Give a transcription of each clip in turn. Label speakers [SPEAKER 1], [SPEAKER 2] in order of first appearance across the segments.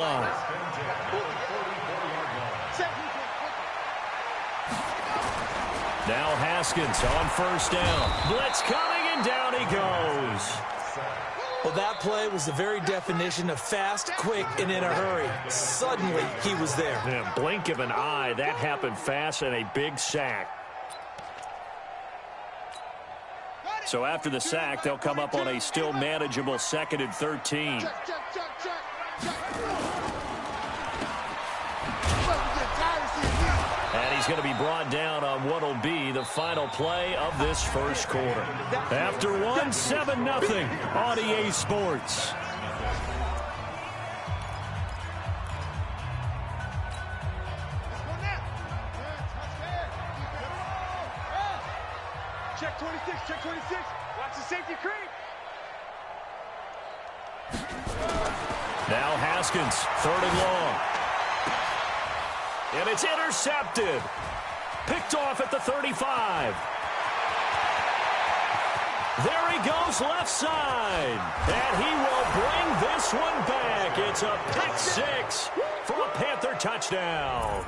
[SPEAKER 1] Now Haskins on first down. Blitz coming, and down he goes.
[SPEAKER 2] Well, that play was the very definition of fast, quick, and in a hurry. Suddenly, he was there.
[SPEAKER 1] Yeah, blink of an eye. That happened fast, and a big sack. So after the sack, they'll come up on a still manageable 2nd and 13. And he's going to be brought down on what will be the final play of this first quarter. After one, 7-0 on EA Sports.
[SPEAKER 3] Check 26, check 26. Watch the safety creep.
[SPEAKER 1] Now Haskins, 3rd and long. And it's intercepted. Picked off at the 35. There he goes left side. And he will bring this one back. It's a pick 6 for a Panther touchdown.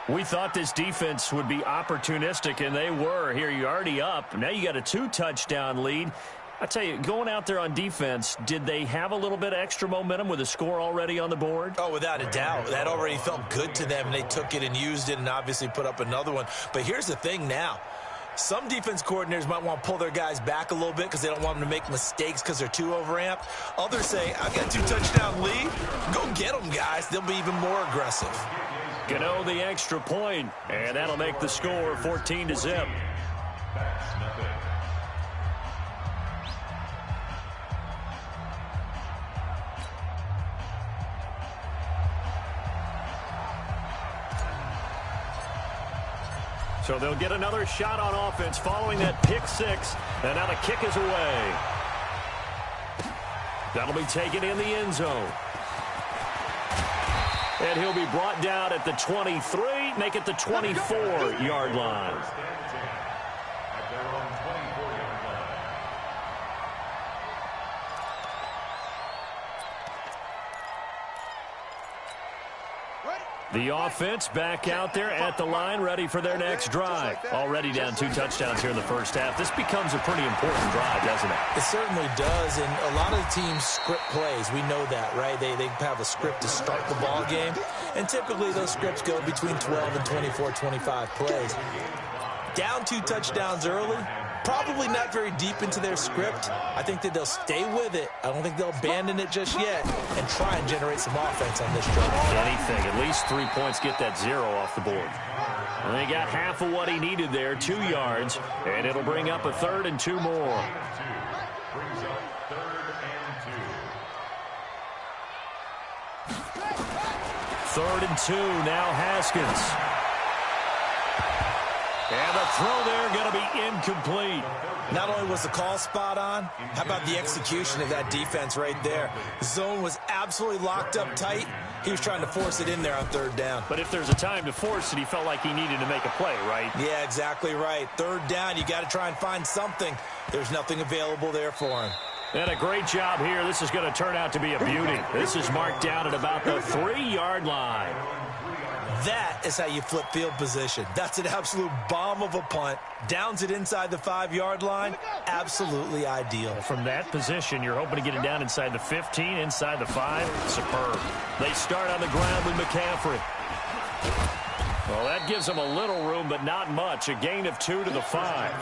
[SPEAKER 1] We thought this defense would be opportunistic, and they were. Here, you're already up. Now you got a 2-touchdown lead. I tell you, going out there on defense, did they have a little bit of extra momentum with a score already on the board?
[SPEAKER 2] Oh, without a doubt. That already felt good to them, and they took it and used it and obviously put up another one. But here's the thing now. Some defense coordinators might want to pull their guys back a little bit because they don't want them to make mistakes because they're too overamped. Others say, I've got a 2-touchdown lead. Go get them, guys. They'll be even more aggressive.
[SPEAKER 1] Gano the extra point, and that'll make the score 14-0. So they'll get another shot on offense following that pick 6, and now the kick is away. That'll be taken in the end zone. And he'll be brought down at the 23, make it the 24-yard line. The offense back out there at the line, ready for their next drive. Already down 2 touchdowns here in the first half. This becomes a pretty important drive, doesn't it?
[SPEAKER 2] It certainly does, and a lot of the teams script plays. We know that, right? They have a script to start the ball game, and typically those scripts go between 12 and 24, 25 plays. Down 2 touchdowns early, probably not very deep into their script. I think that they'll stay with it. I don't think they'll abandon it just yet and try and generate some offense on this drive.
[SPEAKER 1] Anything. At least 3 points, get that 0 off the board. And they got half of what he needed there, 2 yards, and it'll bring up a 3rd and 2 more. Third and 2, now Haskins. And the throw there going to be incomplete.
[SPEAKER 2] Not only was the call spot on, how about the execution of that defense right there? The zone was absolutely locked up tight. He was trying to force it in there on 3rd down.
[SPEAKER 1] But if there's a time to force it, he felt like he needed to make a play, right?
[SPEAKER 2] Yeah, exactly right. 3rd down, you got to try and find something. There's nothing available there for him.
[SPEAKER 1] And a great job here. This is going to turn out to be a beauty. This is marked down at about the 3-yard line.
[SPEAKER 2] That is how you flip field position. That's an absolute bomb of a punt. Downs it inside the 5-yard line. Absolutely ideal.
[SPEAKER 1] From that position, you're hoping to get it down inside the 15, inside the 5. Superb. They start on the ground with McCaffrey. Well, that gives them a little room, but not much. A gain of 2 to the 5.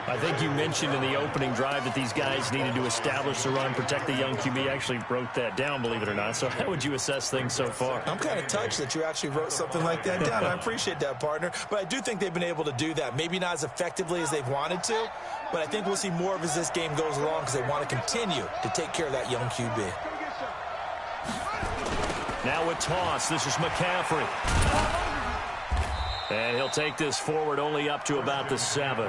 [SPEAKER 1] I think you mentioned in the opening drive that these guys needed to establish the run, protect the young QB. Actually wrote that down, believe it or not. So how would you assess things so far?
[SPEAKER 2] I'm kind of touched that you actually wrote something like that down. I appreciate that, partner. But I do think they've been able to do that. Maybe not as effectively as they've wanted to, but I think we'll see more of as this game goes along because they want to continue to take care of that young QB.
[SPEAKER 1] Now with toss, this is McCaffrey. And he'll take this forward only up to about the 7.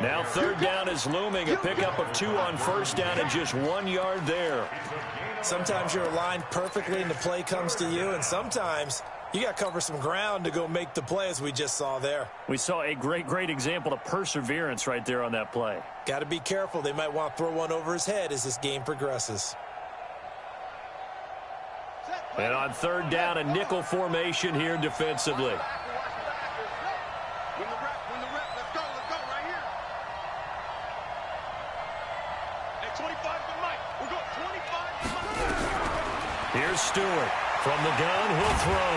[SPEAKER 1] Now 3rd down is looming. A pickup of 2 on 1st down and just 1 yard there.
[SPEAKER 2] Sometimes you're aligned perfectly and the play comes to you, and sometimes you got to cover some ground to go make the play, as we just saw there.
[SPEAKER 1] We saw a great example of perseverance right there on that play.
[SPEAKER 2] Got to be careful. They might want to throw one over his head as this game progresses.
[SPEAKER 1] And on third down, a nickel formation here defensively.
[SPEAKER 3] Win the rep, let's go right here. Hey, 25 for Mike. We're going 25 for Mike.
[SPEAKER 1] Here's Stewart. From the gun, he'll throw.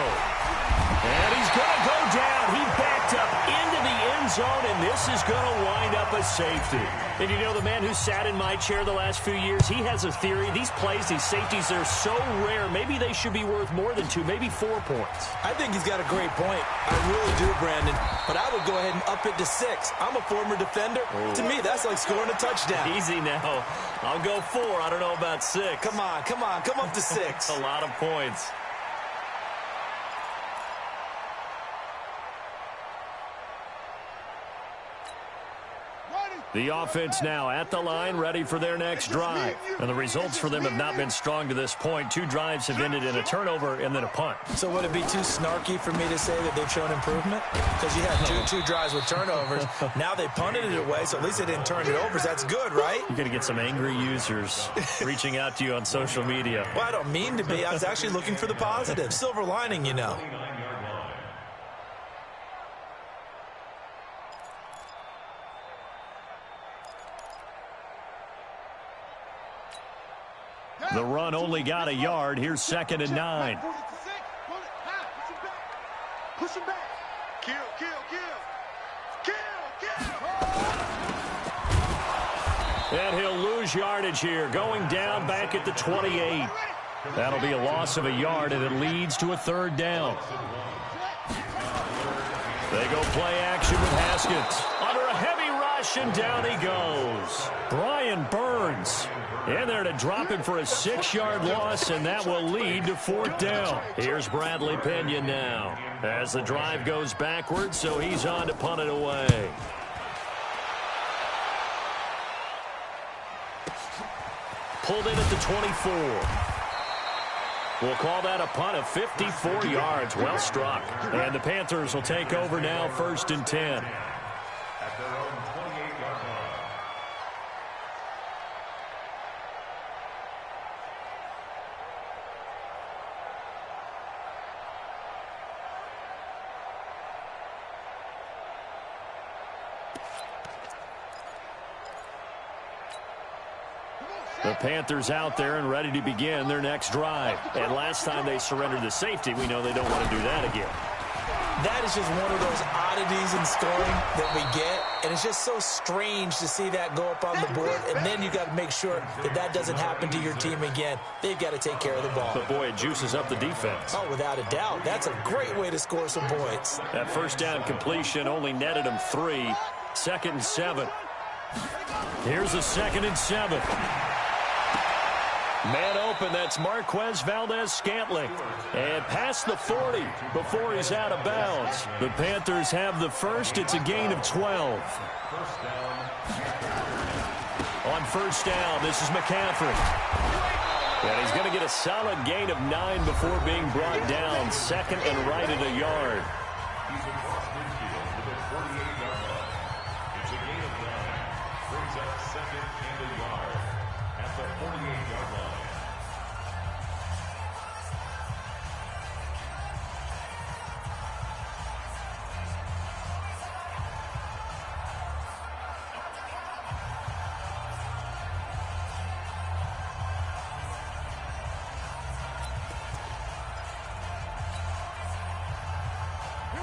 [SPEAKER 1] And he's going to go down. He backed up into the end zone, and this is going to wind up a safety. And you know, the man who sat in my chair the last few years, he has a theory. These plays, these safeties, they're so rare. Maybe they should be worth more than 2, maybe 4 points.
[SPEAKER 2] I think he's got a great point. I really do, Brandon. But I would go ahead and up it to 6. I'm a former defender. Ooh. To me, that's like scoring a touchdown.
[SPEAKER 1] Easy now. I'll go 4. I don't know about 6.
[SPEAKER 2] Come on. Come up to 6.
[SPEAKER 1] A lot of points. The offense now at the line, ready for their next drive. And the results for them have not been strong to this point. 2 drives have ended in a turnover and then a punt.
[SPEAKER 2] So would it be too snarky for me to say that they've shown improvement? Because you had two drives with turnovers. Now they punted it away, so at least they didn't turn it over. So that's good, right?
[SPEAKER 1] You're going to get some angry users reaching out to you on social media.
[SPEAKER 2] Well, I don't mean to be. I was actually looking for the positive. Silver lining, you know.
[SPEAKER 1] The run only got a yard. Here's 2nd and 9.
[SPEAKER 3] Push him back. Kill.
[SPEAKER 1] And he'll lose yardage here. Going down back at the 28. That'll be a loss of a yard, and it leads to a 3rd down. They go play action with Haskins. Under a heavy rush, and down he goes. Brian Burns in there to drop him for a 6-yard loss, and that will lead to 4th down. Here's Bradley Pinion now as the drive goes backwards, so he's on to punt it away. Pulled in at the 24. We'll call that a punt of 54 yards. Well struck. And the Panthers will take over now, 1st and 10. The Panthers out there and ready to begin their next drive. And last time they surrendered the safety, we know they don't want to do that again.
[SPEAKER 2] That is just one of those oddities in scoring that we get. And it's just so strange to see that go up on the board. And then you got to make sure that that doesn't happen to your team again. They've got to take care of the ball.
[SPEAKER 1] But, boy, it juices up the defense.
[SPEAKER 2] Oh, without a doubt. That's a great way to score some points.
[SPEAKER 1] That 1st down completion only netted them 3. 2nd and 7. Here's a 2nd and 7. Man open, that's Marquez Valdez-Scantling. And past the 40 before he's out of bounds. The Panthers have the first. It's a gain of 12. On 1st down, this is McCaffrey. And he's going to get a solid gain of 9 before being brought down. 2nd and right at a yard.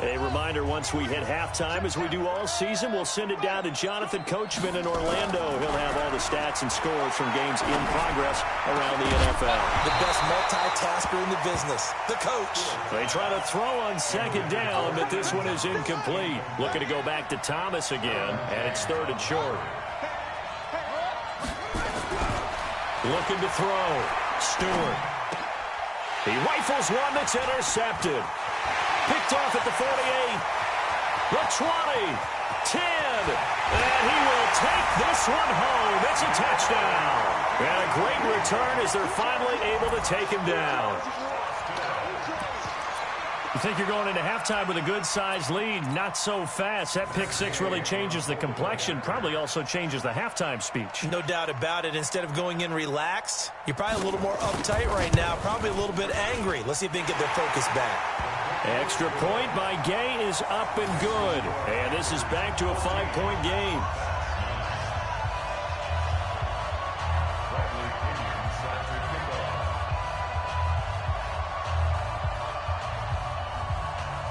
[SPEAKER 1] A reminder, once we hit halftime, as we do all season, we'll send it down to Jonathan Coachman in Orlando. He'll have all the stats and scores from games in progress around the NFL.
[SPEAKER 2] The best multitasker in the business, the coach.
[SPEAKER 1] They try to throw on 2nd down, but this one is incomplete. Looking to go back to Thomas again, and it's 3rd and short. Looking to throw. Stewart. He rifles one that's intercepted. Picked off at the 48, the 20, 10, and he will take this one home. It's a touchdown. And a great return as they're finally able to take him down. You think you're going into halftime with a good-sized lead. Not so fast. That pick six really changes the complexion, probably also changes the halftime speech.
[SPEAKER 2] No doubt about it. Instead of going in relaxed, you're probably a little more uptight right now, probably a little bit angry. Let's see if they can get their focus back.
[SPEAKER 1] Extra point by Gay is up and good. And this is back to a 5-point game.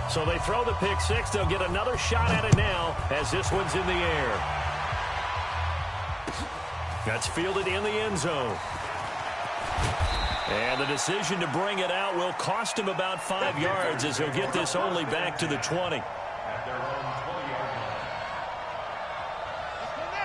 [SPEAKER 1] So they throw the pick six. They'll get another shot at it now as this one's in the air. That's fielded in the end zone. And the decision to bring it out will cost him about 5 yards as he'll get this only back to the 20.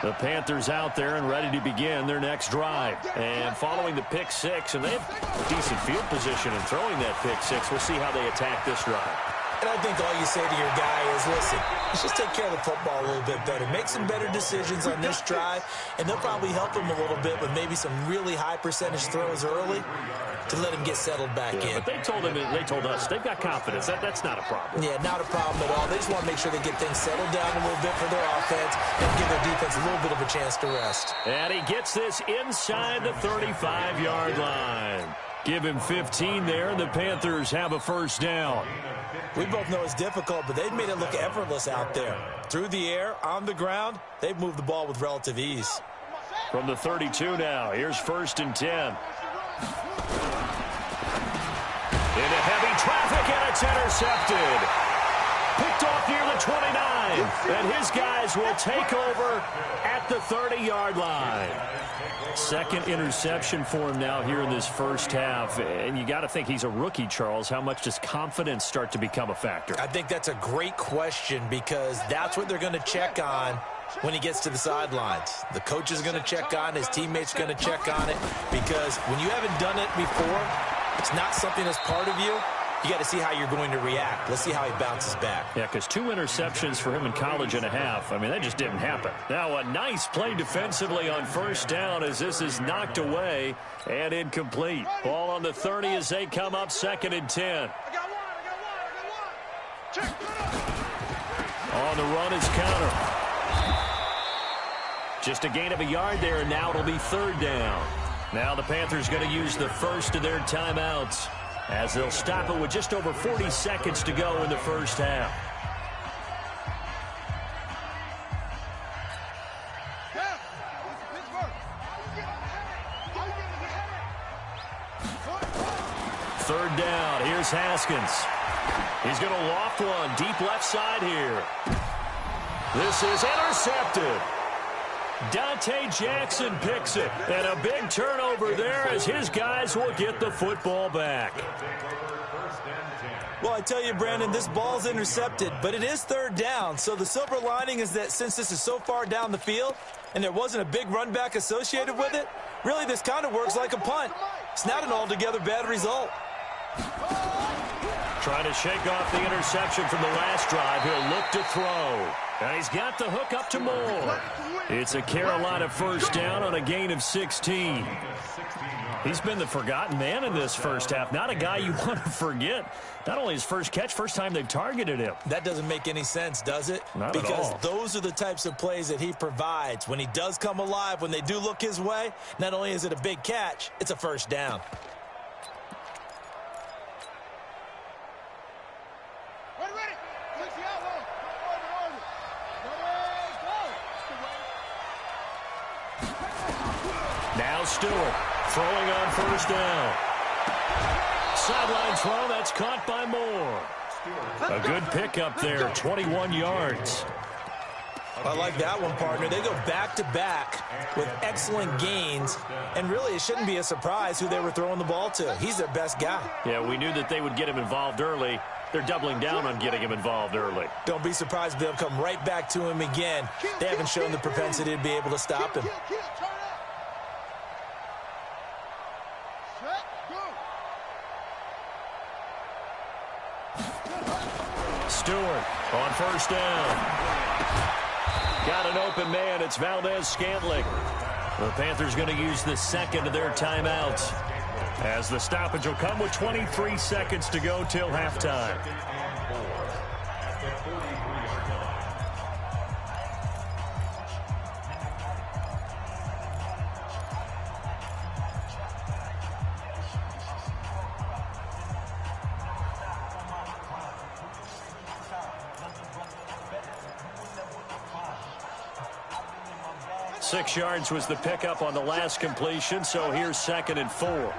[SPEAKER 1] The Panthers out there and ready to begin their next drive. And following the pick six, and they have decent field position in throwing that pick six. We'll see how they attack this drive.
[SPEAKER 2] And I think all you say to your guy is, listen, let's just take care of the football a little bit better. Make some better decisions on this drive, and they'll probably help him a little bit with maybe some really high percentage throws early to let him get settled back in.
[SPEAKER 1] But they told us they've got confidence. That's not a problem.
[SPEAKER 2] Yeah, not a problem at all. They just want to make sure they get things settled down a little bit for their offense and give their defense a little bit of a chance to rest.
[SPEAKER 1] And he gets this inside the 35-yard line. Give him 15 there, and the Panthers have a first down.
[SPEAKER 2] We both know it's difficult, but they've made it look effortless out there. Through the air, on the ground, they've moved the ball with relative ease.
[SPEAKER 1] From the 32 now, here's 1st and 10. Into heavy traffic, and it's intercepted. Picked off near the 29, and his guys will take over at the 30-yard line. Second interception for him now here in this first half. And you got to think he's a rookie, Charles. How much does confidence start to become a factor?
[SPEAKER 2] I think that's a great question because that's what they're going to check on when he gets to the sidelines. The coach is going to check on it. His teammates are going to check on it because when you haven't done it before, it's not something that's part of you. You got to see how you're going to react. Let's see how he bounces back.
[SPEAKER 1] Yeah, because 2 interceptions for him in college and a half. I mean, that just didn't happen. Now, a nice play defensively on first down as this is knocked away and incomplete. Ball on the 30 as they come up 2nd and 10. On the run is counter. Just a gain of a yard there, and now it'll be 3rd down. Now the Panthers going to use the first of their timeouts, as they'll stop it with just over 40 seconds to go in the first half. Third down. Here's Haskins. He's going to loft one deep left side here. This is intercepted. Dante Jackson picks it, and a big turnover there as his guys will get the football back.
[SPEAKER 2] Well, I tell you, Brandon, this ball's intercepted, but it is 3rd down. So the silver lining is that since this is so far down the field and there wasn't a big run back associated with it, really this kind of works like a punt. It's not an altogether bad result.
[SPEAKER 1] Trying to shake off the interception from the last drive. He'll look to throw. And he's got the hook up to Moore. It's a Carolina first down on a gain of 16. He's been the forgotten man in this first half. Not a guy you want to forget. Not only his first catch, first time they've targeted him.
[SPEAKER 2] That doesn't make any sense, does it?
[SPEAKER 1] Not at all.
[SPEAKER 2] Because those are the types of plays that he provides. When he does come alive, when they do look his way, not only is it a big catch, it's a first down.
[SPEAKER 1] Now Stewart throwing on first down. Sideline throw, that's caught by Moore. A good pickup there, 21 yards.
[SPEAKER 2] I like that one, partner. They go back-to-back with excellent gains, and really it shouldn't be a surprise who they were throwing the ball to. He's their best guy.
[SPEAKER 1] Yeah, we knew that they would get him involved early. They're doubling down on getting him involved early.
[SPEAKER 2] Don't be surprised if they'll come right back to him again. They haven't shown the propensity to be able to stop him.
[SPEAKER 1] Stewart on first down. Got an open man. It's Valdez Scantling. The Panthers going to use the second of their timeouts. As the stoppage will come with 23 seconds to go till halftime. Six yards was the pickup on the last completion, so here's 2nd and 4.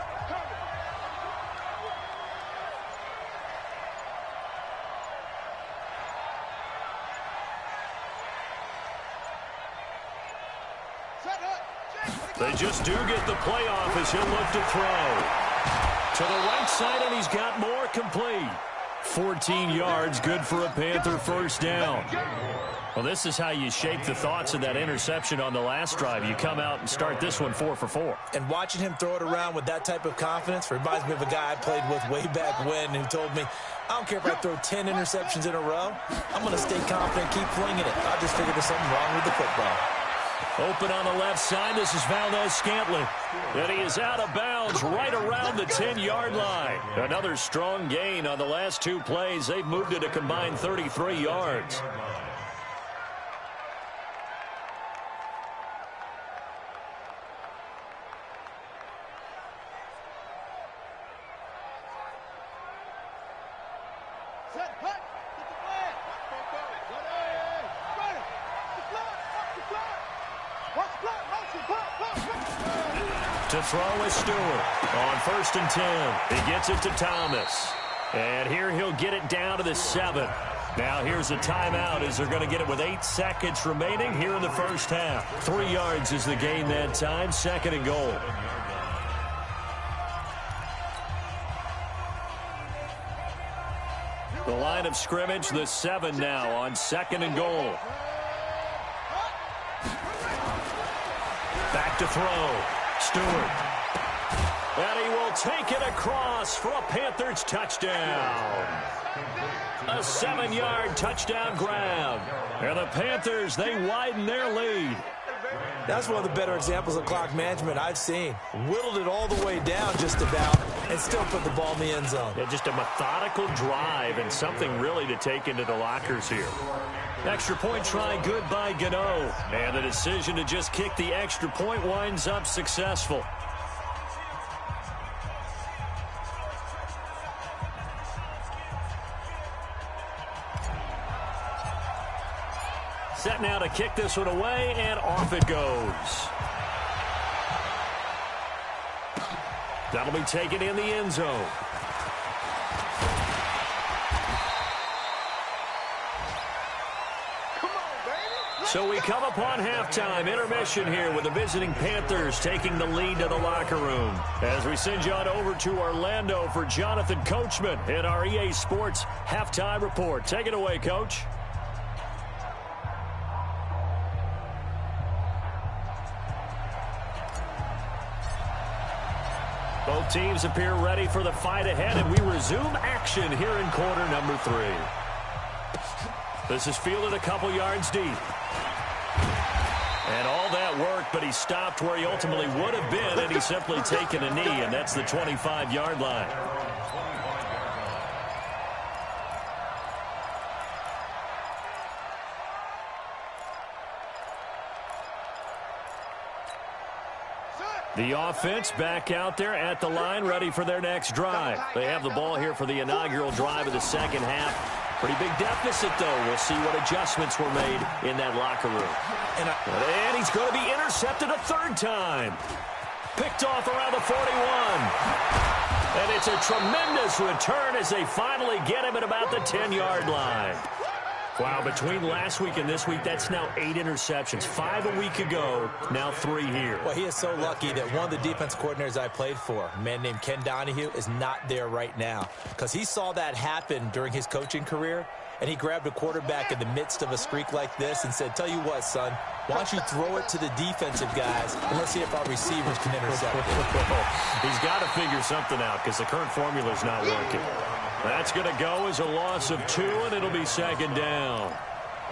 [SPEAKER 1] They just do get the playoff as he'll look to throw. To the right side, and he's got more complete. 14 yards, good for a Panther first down. Well, this is how you shape the thoughts of that interception on the last drive. You come out and start this one 4 for 4.
[SPEAKER 2] And watching him throw it around with that type of confidence reminds me of a guy I played with way back when who told me, I don't care if I throw 10 interceptions in a row, I'm going to stay confident and keep flinging it. I just figured there's something wrong with the football.
[SPEAKER 1] Open on the left side, this is Valdez-Scantling. And he is out of bounds right around the 10-yard line. Another strong gain on the last two plays. They've moved it a combined 33 yards. To throw is Stewart on 1st and 10. He gets it to Thomas. And here he'll get it down to the 7. Now here's a timeout as they're going to get it with 8 seconds remaining here in the first half. 3 yards is the gain that time, 2nd and goal. The line of scrimmage, the 7 now on 2nd and goal. Back to throw. Stewart. And he will take it across for a Panthers touchdown. A 7-yard touchdown grab. And the Panthers, they widen their lead.
[SPEAKER 2] That's one of the better examples of clock management I've seen. Whittled it all the way down just about and still put the ball in the end zone.
[SPEAKER 1] Yeah, just a methodical drive and something really to take into the lockers here. Extra point try good by Gano. And the decision to just kick the extra point winds up successful. Set now to kick this one away, and off it goes. That'll be taken in the end zone. So we come upon halftime, intermission here with the visiting Panthers taking the lead to the locker room. As we send you on over to Orlando for Jonathan Coachman in our EA Sports Halftime Report. Take it away, Coach. Both teams appear ready for the fight ahead, and we resume action here in quarter number 3. This is fielded a couple yards deep. And all that work, but he stopped where he ultimately would have been, and he's simply taken a knee, and that's the 25-yard line. The offense back out there at the line, ready for their next drive. They have the ball here for the inaugural drive of the second half. Pretty big deficit, though. We'll see what adjustments were made in that locker room. And he's going to be intercepted a third time. Picked off around the 41. And it's a tremendous return as they finally get him at about the 10-yard line. Wow, between last week and this week, that's now 8 interceptions. 5 a week ago, now 3 here.
[SPEAKER 2] Well, he is so lucky that one of the defense coordinators I played for, a man named Ken Donahue, is not there right now. Because he saw that happen during his coaching career, and he grabbed a quarterback in the midst of a streak like this and said, tell you what, son, why don't you throw it to the defensive guys, and let's see if our receivers can intercept it.
[SPEAKER 1] He's got to figure something out because the current formula is not working. That's going to go as a loss of 2, and it'll be second down.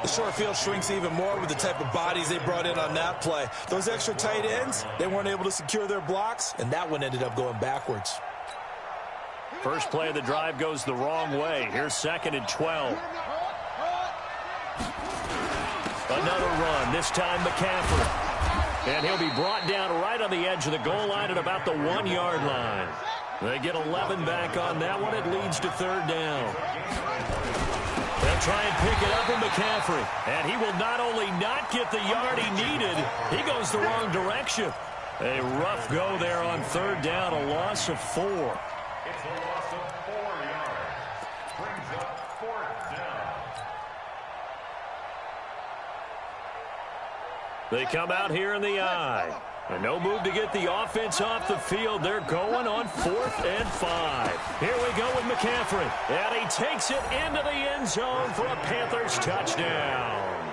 [SPEAKER 2] The short field shrinks even more with the type of bodies they brought in on that play. Those extra tight ends, they weren't able to secure their blocks, and that one ended up going backwards.
[SPEAKER 1] First play of the drive goes the wrong way. Here's 2nd and 12. Another run, this time McCaffrey. And he'll be brought down right on the edge of the goal line at about the 1-yard line. They get 11 back on that one. It leads to 3rd down. They'll try and pick it up with McCaffrey. And he will not only not get the yard he needed, he goes the wrong direction. A rough go there on 3rd down, a loss of 4.
[SPEAKER 4] It's a loss of 4 yards. Brings up 4th down.
[SPEAKER 1] They come out here in the I. And no move to get the offense off the field. They're going on 4th and 5. Here we go with McCaffrey. And he takes it into the end zone for a Panthers touchdown.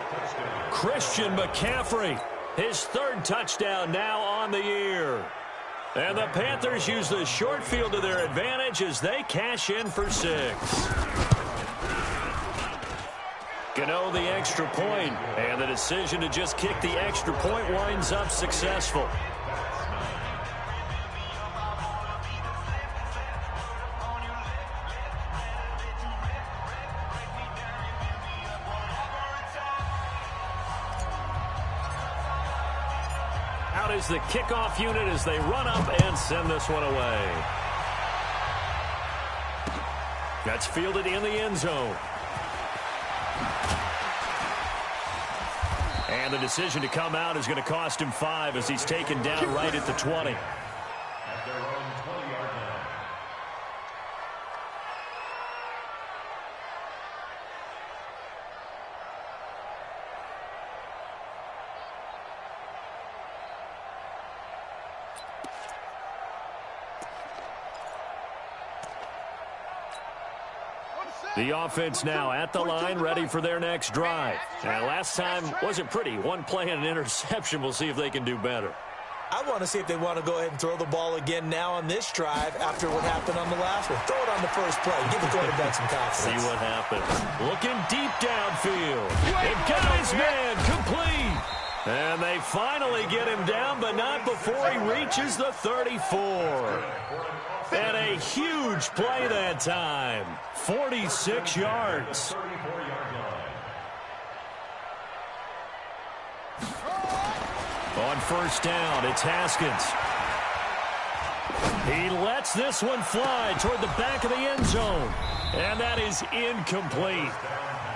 [SPEAKER 1] Christian McCaffrey, his 3rd touchdown now on the year. And the Panthers use the short field to their advantage as they cash in for 6. Gano the extra point, and the decision to just kick the extra point winds up successful. Out is the kickoff unit as they run up and send this one away. That's fielded in the end zone. And the decision to come out is going to cost him 5 as he's taken down right at the 20.
[SPEAKER 4] At their own 20-yard line.
[SPEAKER 1] The offense now at the line, ready for their next drive. And last time wasn't pretty. One play and an interception. We'll see if they can do better.
[SPEAKER 2] I want to see if they want to go ahead and throw the ball again now on this drive after what happened on the last one. Throw it on the first play. Give the quarterback some confidence.
[SPEAKER 1] See what happens. Looking deep downfield. And got his man complete. And they finally get him down, but not before he reaches the 34. And a huge play that time. 46 yards. On 1st down, it's Haskins. He lets this one fly toward the back of the end zone. And that is incomplete.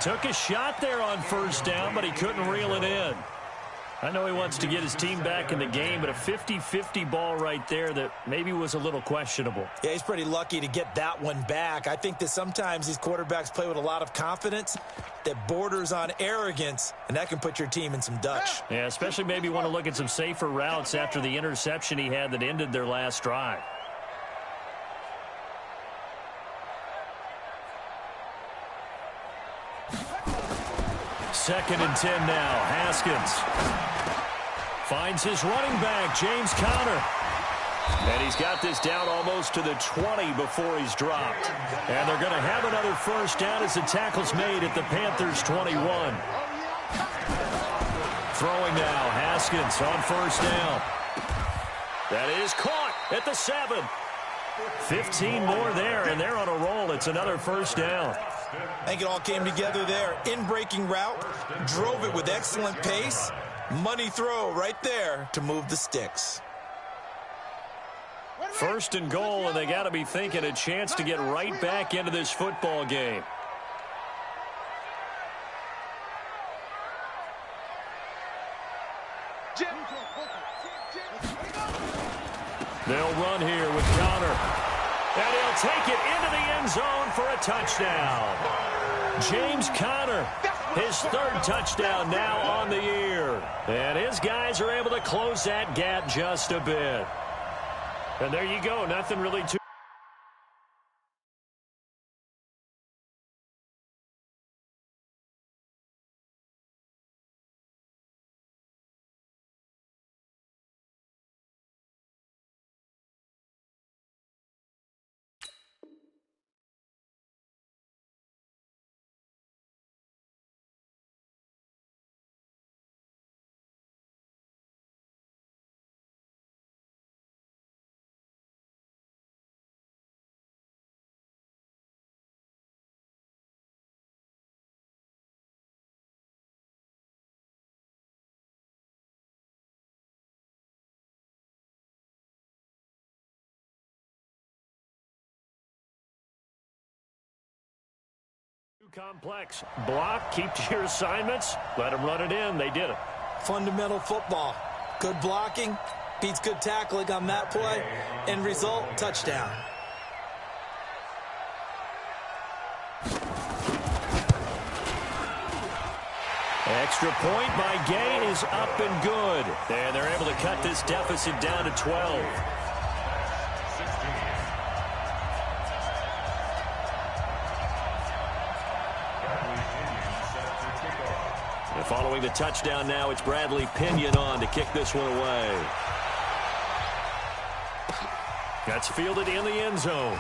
[SPEAKER 1] Took a shot there on 1st down, but he couldn't reel it in. I know he wants to get his team back in the game, but a 50-50 ball right there that maybe was a little questionable.
[SPEAKER 2] Yeah, he's pretty lucky to get that one back. I think that sometimes these quarterbacks play with a lot of confidence that borders on arrogance, and that can put your team in some Dutch.
[SPEAKER 1] Yeah, especially maybe want to look at some safer routes after the interception he had that ended their last drive. Second and 10 now. Haskins finds his running back, James Conner. And he's got this down almost to the 20 before he's dropped. And they're going to have another 1st down as the tackle's made at the Panthers' 21. Throwing now, Haskins on 1st down. That is caught at the 7. 15 more there, and they're on a roll. It's another 1st down.
[SPEAKER 2] I think it all came together there. In-breaking route, drove it with excellent pace. Money throw right there to move the sticks.
[SPEAKER 1] 1st and goal, and they got to be thinking a chance to get right back into this football game. They'll run here with Conner. And he'll take it into the end zone for a touchdown. James Conner, his 3rd touchdown now on the year. And his guys are able to close that gap just a bit. And there you go. Nothing really too Complex. Block, keep to your assignments, let them run it in. They did it.
[SPEAKER 2] Fundamental football. Good blocking, beats good tackling on that play. End result, touchdown.
[SPEAKER 1] Extra point by Gay is up and good. And they're able to cut this deficit down to 12. And following the touchdown now, it's Bradley Pinion on to kick this one away. That's fielded in the end zone.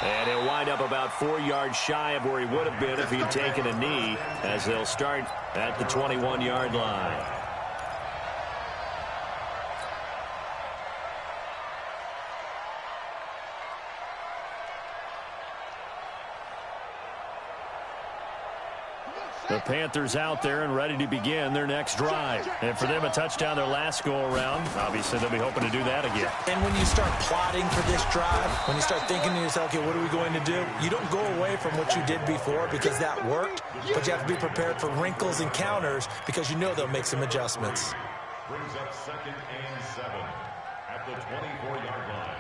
[SPEAKER 1] And he'll wind up about 4 yards shy of where he would have been if he had taken a knee, as they'll start at the 21-yard line. The Panthers out there and ready to begin their next drive. And for them, a touchdown their last go-around. Obviously, they'll be hoping to do that again.
[SPEAKER 2] And when you start plotting for this drive, when you start thinking to yourself, okay, what are we going to do? You don't go away from what you did before because that worked, but you have to be prepared for wrinkles and counters because you know they'll make some adjustments.
[SPEAKER 4] Brings up 2nd and 7 at the 24-yard line.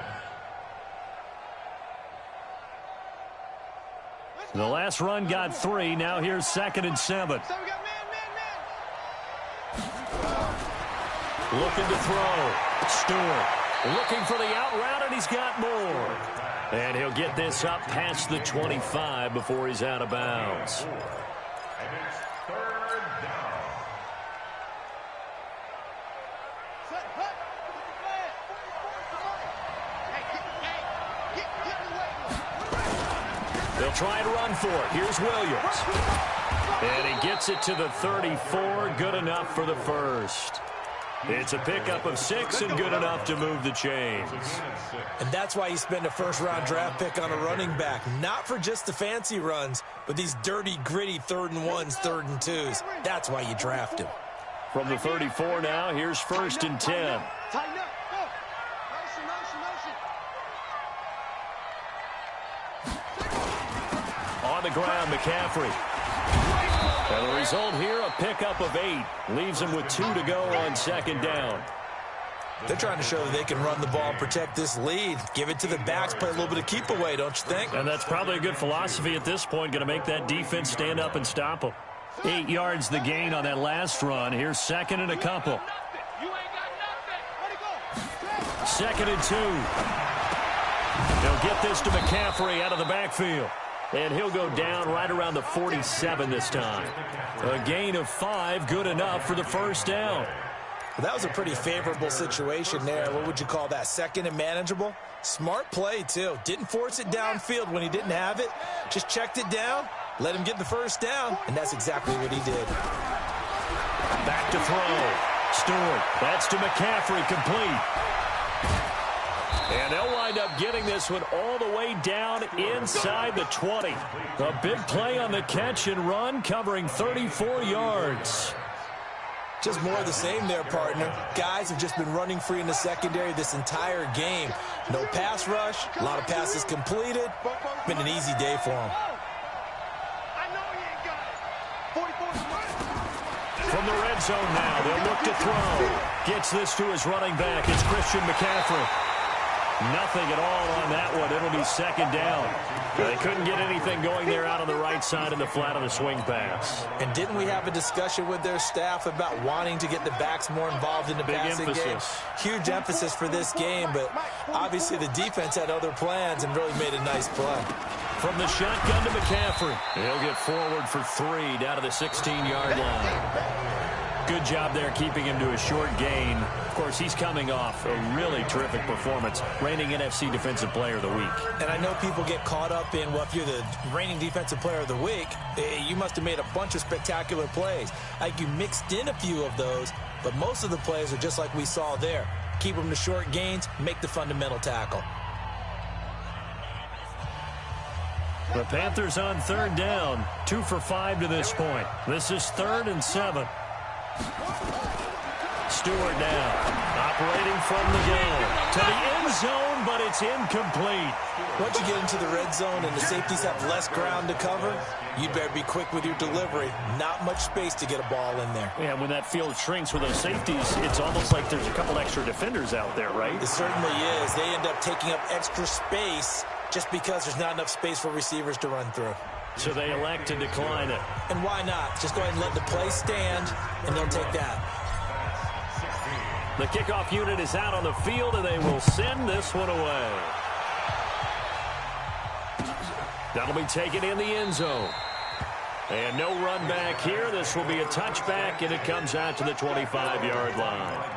[SPEAKER 1] The last run got 3. Now here's 2nd and 7.
[SPEAKER 3] So we got man.
[SPEAKER 1] Looking to throw. Stewart looking for the out route, and he's got more. And he'll get this up past the 25 before he's out of bounds.
[SPEAKER 4] And it's 3rd down.
[SPEAKER 3] Set, hut.
[SPEAKER 1] They'll try and run for it. Here's Williams. And he gets it to the 34. Good enough for the first. It's a pickup of 6 and good enough to move the chains.
[SPEAKER 2] And that's why you spend a first-round draft pick on a running back. Not for just the fancy runs, but these dirty, gritty 3rd and 1s, 3rd and 2s. That's why you draft him.
[SPEAKER 1] From the 34 now, here's 1st and 10.
[SPEAKER 3] Tighten up. Go. Motion.
[SPEAKER 1] On the ground, McCaffrey. And the result here, a pickup of 8. Leaves him with 2 to go on 2nd down.
[SPEAKER 2] They're trying to show that they can run the ball and protect this lead. Give it to the backs, play a little bit of keep away, don't you think?
[SPEAKER 1] And that's probably a good philosophy at this point. Going to make that defense stand up and stop them. 8 yards the gain on that last run. Here's 2nd and a couple.
[SPEAKER 3] You ain't got nothing.
[SPEAKER 1] 2nd and 2. They'll get this to McCaffrey out of the backfield. And he'll go down right around the 47 this time. A gain of 5, good enough for the first down.
[SPEAKER 2] Well, that was a pretty favorable situation there. What would you call that? 2nd and manageable? Smart play, too. Didn't force it downfield when he didn't have it. Just checked it down, let him get the first down, and that's exactly what he did.
[SPEAKER 1] Back to throw. Stewart, that's to McCaffrey, complete. And they'll wind up getting this one all the way down inside the 20. A big play on the catch and run, covering 34 yards.
[SPEAKER 2] Just more of the same there, partner. Guys have just been running free in the secondary this entire game. No pass rush, a lot of passes completed. Been an easy day for them.
[SPEAKER 3] I know he ain't got it. 44.
[SPEAKER 1] From the red zone now, they'll look to throw. Gets this to his running back. It's Christian McCaffrey. Nothing at all on that one. It'll be 2nd down. They couldn't get anything going there out on the right side of the flat of the swing pass.
[SPEAKER 2] And didn't we have a discussion with their staff about wanting to get the backs more involved in the passing game? Huge emphasis for this game, but obviously the defense had other plans and really made a nice play.
[SPEAKER 1] From the shotgun to McCaffrey. He'll get forward for 3 down to the 16-yard line. Good job there keeping him to a short gain. Of course, he's coming off a really terrific performance, reigning NFC Defensive Player of the Week.
[SPEAKER 2] And I know people get caught up in, well, if you're the reigning Defensive Player of the Week, you must have made a bunch of spectacular plays. Like you mixed in a few of those, but most of the plays are just like we saw there. Keep them to short gains, make the fundamental tackle.
[SPEAKER 1] The Panthers on 3rd down, 2 for 5 to this point. This is 3rd and 7. Stewart now, operating from the gun to the end zone, but it's incomplete.
[SPEAKER 2] Once you get into the red zone and the safeties have less ground to cover, you better be quick with your delivery. Not much space to get a ball in there.
[SPEAKER 1] Yeah, when that field shrinks with those safeties, it's almost like there's a couple extra defenders out there, right?
[SPEAKER 2] It certainly is. They end up taking up extra space just because there's not enough space for receivers to run through.
[SPEAKER 1] So they elect to decline it.
[SPEAKER 2] And why not? Just go ahead and let the play stand, and they'll take that.
[SPEAKER 1] The kickoff unit is out on the field, and they will send this one away. That'll be taken in the end zone. And no run back here. This will be a touchback, and it comes out to the 25-yard line.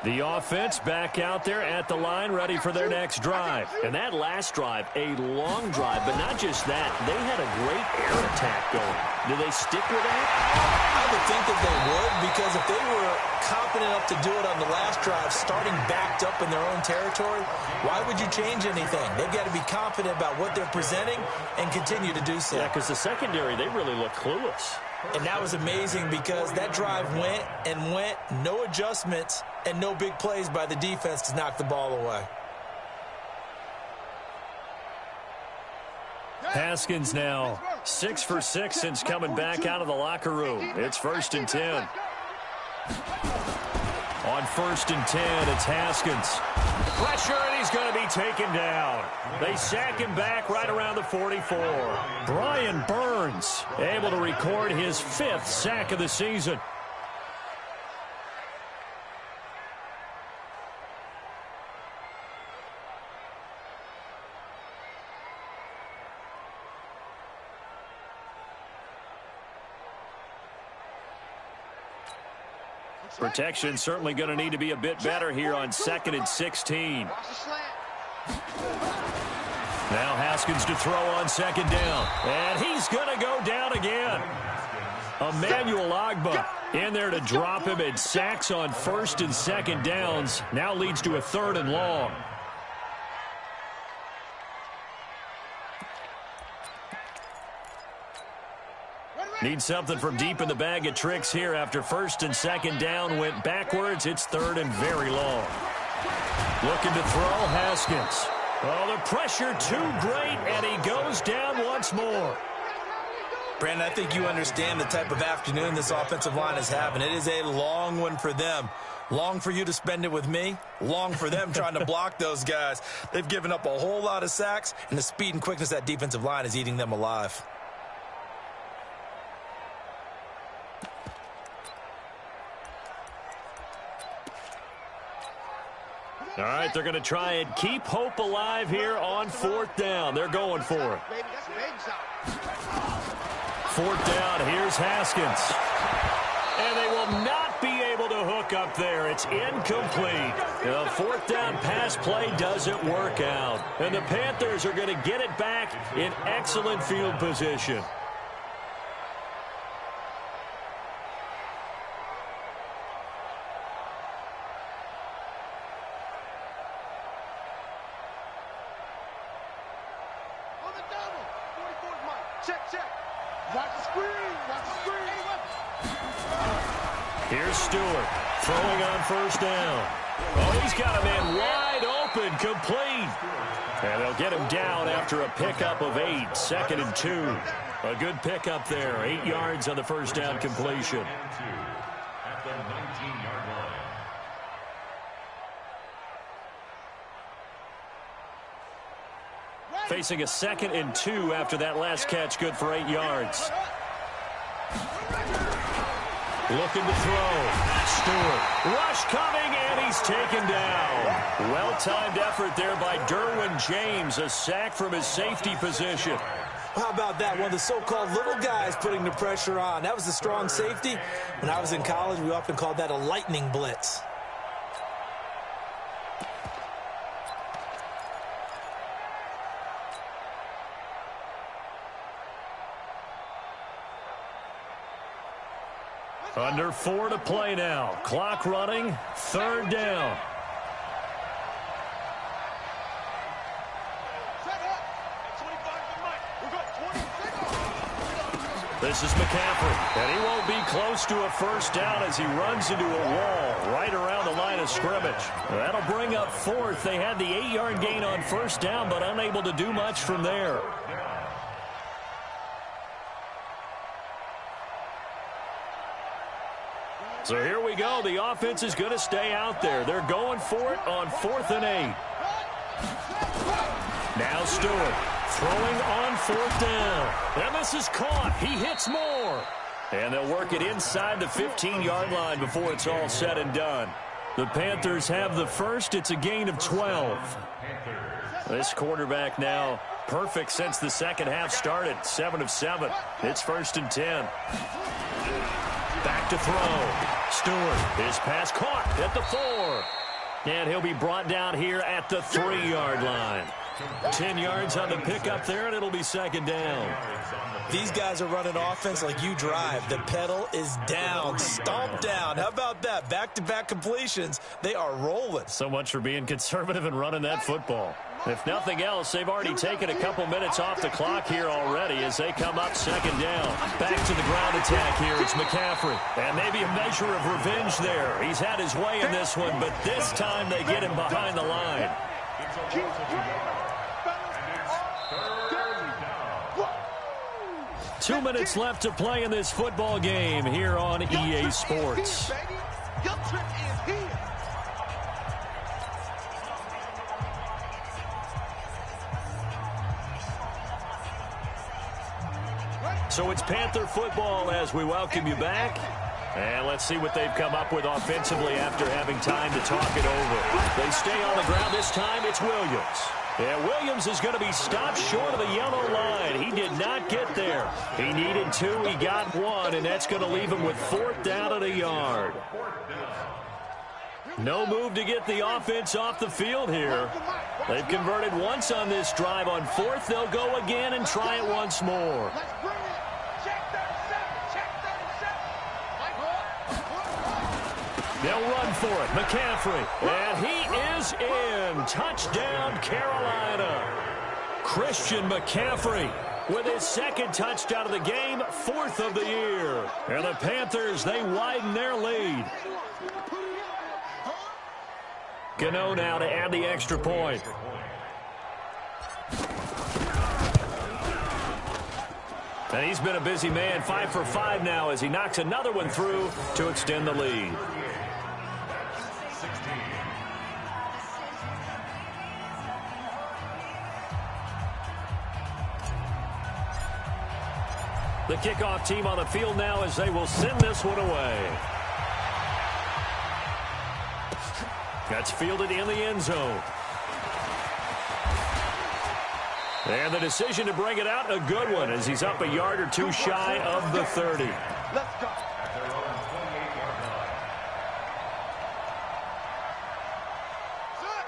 [SPEAKER 1] The offense back out there at the line, ready for their next drive. And that last drive, a long drive, but not just that. They had a great air attack going. Do they stick with that?
[SPEAKER 2] I would think that they would, because if they were confident enough to do it on the last drive, starting backed up in their own territory, why would you change anything? They've got to be confident about what they're presenting and continue to do so.
[SPEAKER 1] Yeah, because the secondary, they really look clueless.
[SPEAKER 2] And that was amazing because that drive went and went, no adjustments, and no big plays by the defense to knock the ball away.
[SPEAKER 1] Haskins now 6 for 6 since coming back out of the locker room. It's 1st and 10. On 1st and 10, it's Haskins. Pressure, and he's going to be taken down. They sack him back right around the 44. Brian Burns able to record his 5th sack of the season. Protection certainly going to need to be a bit better here on 2nd and 16. Now Haskins to throw on 2nd down. And he's going to go down again. Emmanuel Ogbah in there to drop him, and sacks on 1st and 2nd downs. Now leads to a 3rd and long. Need something from deep in the bag of tricks here after 1st and 2nd down went backwards. It's 3rd and very long. Looking to throw, Haskins. Oh, the pressure too great, and he goes down once more.
[SPEAKER 2] Brandon, I think you understand the type of afternoon this offensive line is having. It is a long one for them. Long for you to spend it with me. Long for them trying to block those guys. They've given up a whole lot of sacks, and the speed and quickness of that defensive line is eating them alive.
[SPEAKER 1] All right, they're going to try and keep hope alive here on 4th down. They're going for it. 4th down, here's Haskins. And they will not be able to hook up there. It's incomplete. The 4th down pass play doesn't work out. And the Panthers are going to get it back in excellent field position. Here's Stewart throwing on 1st down. Oh, he's got a man wide open, complete. And they'll get him down after a pickup of 8, 2nd and 2. A good pickup there, 8 yards on the 1st down completion.
[SPEAKER 4] At the 19-yard line.
[SPEAKER 1] Facing a 2nd and 2 after that last catch, good for 8 yards. Looking to throw. Stewart. Rush coming, and he's taken down. Well-timed effort there by Derwin James. A sack from his safety position.
[SPEAKER 2] How about that? One of the so-called little guys putting the pressure on. That was a strong safety. When I was in college, we often called that a lightning blitz.
[SPEAKER 1] Under 4 to play now. Clock running. 3rd down. This is McCaffrey, and he won't be close to a first down as he runs into a wall right around the line of scrimmage. That'll bring up fourth. They had the 8-yard gain on first down, but unable to do much from there. So here we go. The offense is going to stay out there. They're going for it on 4th and 8. Now Stewart throwing on 4th down. And this is caught. He hits more. And they'll work it inside the 15-yard line before it's all said and done. The Panthers have the first. It's a gain of 12. This quarterback now perfect since the second half started. 7 of 7. It's 1st and 10. Back to throw. Stewart, his pass caught at the 4. And he'll be brought down here at the 3-yard line. 10 yards on the pickup there, and it'll be 2nd down.
[SPEAKER 2] These guys are running offense like you drive. The pedal is down, stomped down. How about that? Back-to-back completions. They are rolling.
[SPEAKER 1] So much for being conservative and running that football. If nothing else, they've already taken a couple minutes off the clock here already as they come up 2nd down. Back to the ground attack here. It's McCaffrey. And maybe a measure of revenge there. He's had his way in this one, but this time they get him behind the line. 2 minutes left to play in this football game here on EA Sports. So it's Panther football as we welcome you back. And let's see what they've come up with offensively after having time to talk it over. They stay on the ground. This time it's Williams. Yeah, Williams is going to be stopped short of the yellow line. He did not get there. He needed 2. He got 1, and that's going to leave him with 4th down at a yard. No move to get the offense off the field here. They've converted once on this drive. On 4th, they'll go again and try it once more. They'll run for it. McCaffrey. And he is in. Touchdown, Carolina. Christian McCaffrey with his 2nd touchdown of the game, 4th of the year. And the Panthers, they widen their lead. Gano now to add the extra point. And he's been a busy man, 5 for 5 now as he knocks another one through to extend the lead. The kickoff team on the field now as they will send this one away. That's fielded in the end zone. And the decision to bring it out, a good one, as he's up a yard or 2 shy of the 30.
[SPEAKER 3] Let's go.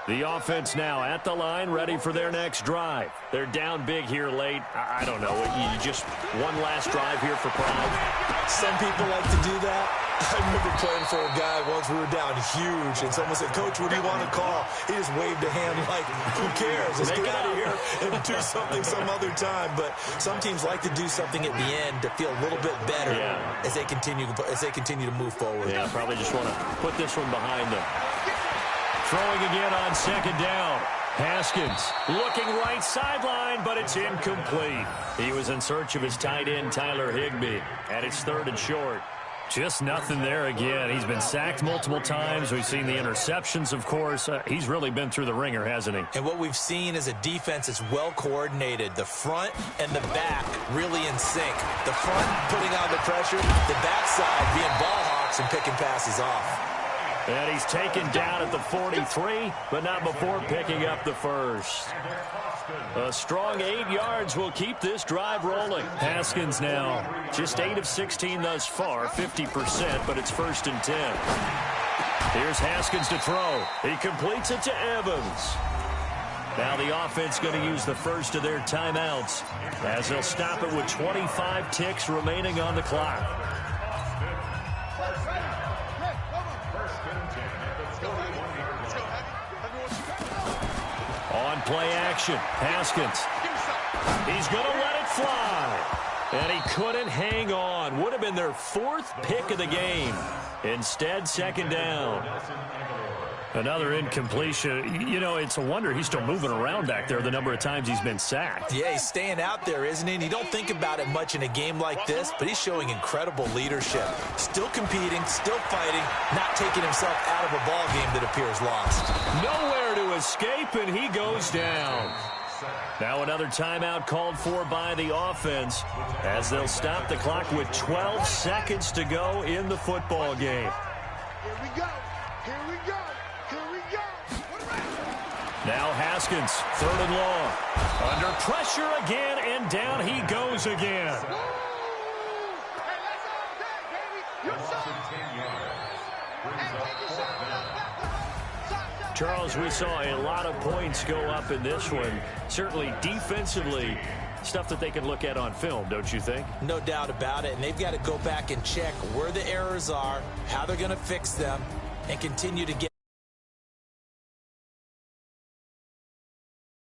[SPEAKER 1] The offense now at the line, ready for their next drive. They're down big here late. I don't know. You just one last drive here for pride.
[SPEAKER 2] Some people like to do that. I remember playing for a guy once. We were down huge, and someone said, "Coach, what do you want to call?" He just waved a hand like, who cares? Let's get out of here and do something some other time. But some teams like to do something at the end to feel a little bit better as they continue to move forward.
[SPEAKER 1] Yeah, probably just want to put this one behind them. Throwing again on 2nd down. Haskins looking right sideline, but it's incomplete. He was in search of his tight end, Tyler Higbee, and it's 3rd and short. Just nothing there again. He's been sacked multiple times. We've seen the interceptions, of course. He's really been through the ringer, hasn't he?
[SPEAKER 2] And what we've seen is a defense that's well coordinated. The front and the back really in sync. The front putting on the pressure, the backside being ball hawks and picking passes off.
[SPEAKER 1] And he's taken down at the 43, but not before picking up the first. A strong 8 yards will keep this drive rolling. Haskins now just 8 of 16 thus far, 50%, but it's 1st and 10. Here's Haskins to throw. He completes it to Evans. Now the offense going to use the first of their timeouts as they'll stop it with 25 ticks remaining on the clock. On play action, Haskins. He's going to let it fly. And he couldn't hang on. Would have been their 4th pick of the game. Instead, second down. Another incompletion. You know, it's a wonder he's still moving around back there the number of times he's been sacked.
[SPEAKER 2] Yeah, he's staying out there, isn't he? And you don't think about it much in a game like this, but he's showing incredible leadership. Still competing, still fighting, not taking himself out of a ball game that appears lost.
[SPEAKER 1] Nowhere to escape, and he goes down. Now another timeout called for by the offense as they'll stop the clock with 12 seconds to go in the football game.
[SPEAKER 3] Here we go. Here we go. Here we go.
[SPEAKER 1] Now Haskins, 3rd and long. Under pressure again, and down he goes again.
[SPEAKER 3] Hey, let's all day, baby. You're Hey, take your shot.
[SPEAKER 1] Charles, we saw a lot of points go up in this one. Certainly defensively, stuff that they can look at on film, don't you think?
[SPEAKER 2] No doubt about it, and they've got to go back and check where the errors are, how they're going to fix them, and continue to get